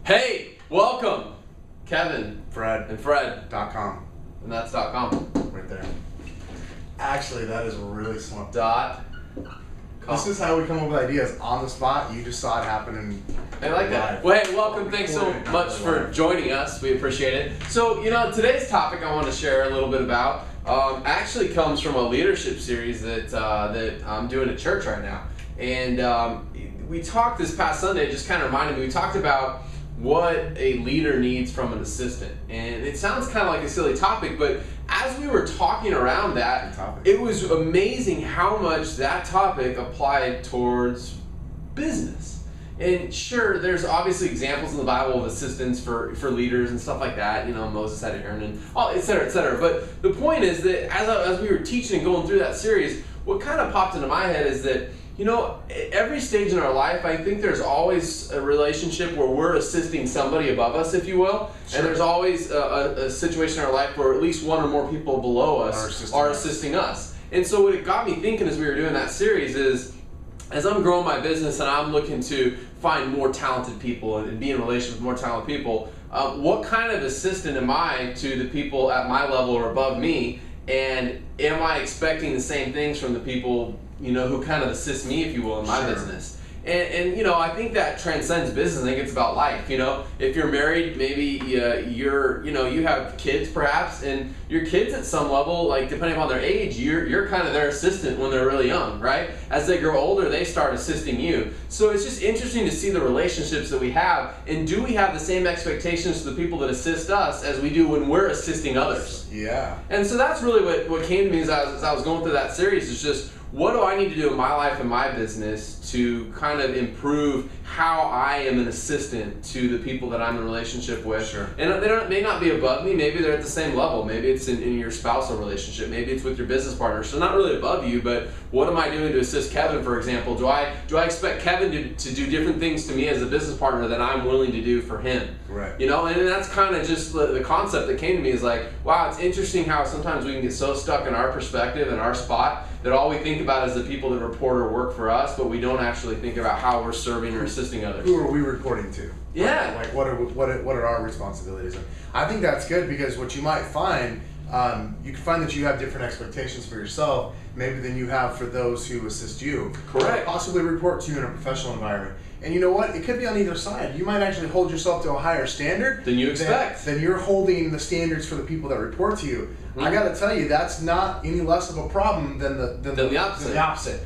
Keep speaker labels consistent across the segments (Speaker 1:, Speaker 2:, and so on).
Speaker 1: Hey, welcome, Kevin,
Speaker 2: Fred.
Speaker 1: and Fred,
Speaker 2: .com.
Speaker 1: and that's .com.
Speaker 2: Right there. Actually, that is really smart.
Speaker 1: .com.
Speaker 2: This is how we come up with ideas on the spot. You just saw it happen and
Speaker 1: I like that. Well, hey, welcome. Thanks so much for joining us. We appreciate it. So, today's topic I want to share a little bit about actually comes from a leadership series that I'm doing at church right now. And we talked this past Sunday, it just kind of reminded me, we talked about what a leader needs from an assistant. And it sounds kind of like a silly topic, but as we were talking around that, it was amazing how much that topic applied towards business. And sure, there's obviously examples in the Bible of assistants for leaders and stuff like that. Moses had Aaron and all, et cetera, et cetera. But the point is that as we were teaching and going through that series, what kind of popped into my head is that every stage in our life, I think there's always a relationship where we're assisting somebody above us, if you will. Sure. And there's always a situation in our life where at least one or more people below us are assisting us. And so what it got me thinking as we were doing that series is, as I'm growing my business and I'm looking to find more talented people and be in relationship with more talented people, what kind of assistant am I to the people at my level or above me? And am I expecting the same things from the people who kind of assist me, if you will, in my business? And I think that transcends business. I think it's about life. If you're married, maybe you have kids perhaps, and your kids at some level, like depending on their age, you're kind of their assistant when they're really young, right? As they grow older, they start assisting you. So it's just interesting to see the relationships that we have, and do we have the same expectations to the people that assist us as we do when we're assisting others?
Speaker 2: Yeah.
Speaker 1: And so that's really what came to me as I was going through that series, is just, what do I need to do in my life and my business to kind of improve how I am an assistant to the people that I'm in a relationship with?
Speaker 2: Sure.
Speaker 1: And they may not be above me. Maybe they're at the same level. Maybe it's in your spousal relationship. Maybe it's with your business partner. So not really above you, but what am I doing to assist Kevin, for example? Do I expect Kevin to do different things to me as a business partner than I'm willing to do for him?
Speaker 2: Right.
Speaker 1: And that's kind of just the concept that came to me, is like, wow, it's interesting how sometimes we can get so stuck in our perspective and our spot that all we think about is the people that report or work for us, but we don't actually think about how we're serving or assisting others.
Speaker 2: Who are we reporting to?
Speaker 1: Yeah.
Speaker 2: Like what are our responsibilities? I think that's good, because what you might find, you can find that you have different expectations for yourself maybe than you have for those who assist you.
Speaker 1: Correct.
Speaker 2: Or possibly report to you in a professional environment. And you know what? It could be on either side. You might actually hold yourself to a higher standard
Speaker 1: than you expect.
Speaker 2: Then you're holding the standards for the people that report to you. Mm-hmm. I got to tell you, that's not any less of a problem than the opposite.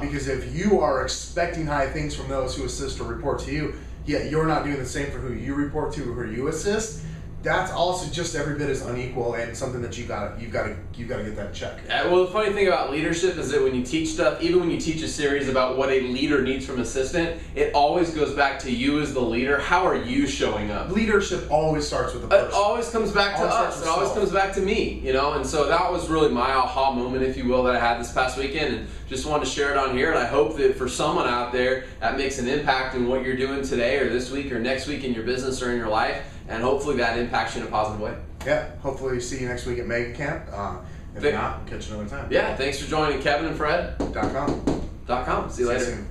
Speaker 2: Because if you are expecting high things from those who assist or report to you, yet you're not doing the same for who you report to or who you assist, that's also just every bit as unequal, and something that you gotta get that check.
Speaker 1: Well, the funny thing about leadership is that when you teach stuff, even when you teach a series about what a leader needs from an assistant, it always goes back to you as the leader. How are you showing up?
Speaker 2: Leadership always starts with the person.
Speaker 1: It always comes back to us. It always comes back to me. And so that was really my aha moment, if you will, that I had this past weekend, and just wanted to share it on here. And I hope that for someone out there, that makes an impact in what you're doing today or this week or next week in your business or in your life. And hopefully that impacts you in a positive way.
Speaker 2: Yeah, hopefully see you next week at Mega Camp. If not, we'll catch you another time.
Speaker 1: Yeah, thanks for joining Kevin and Fred.
Speaker 2: .com.
Speaker 1: See you later.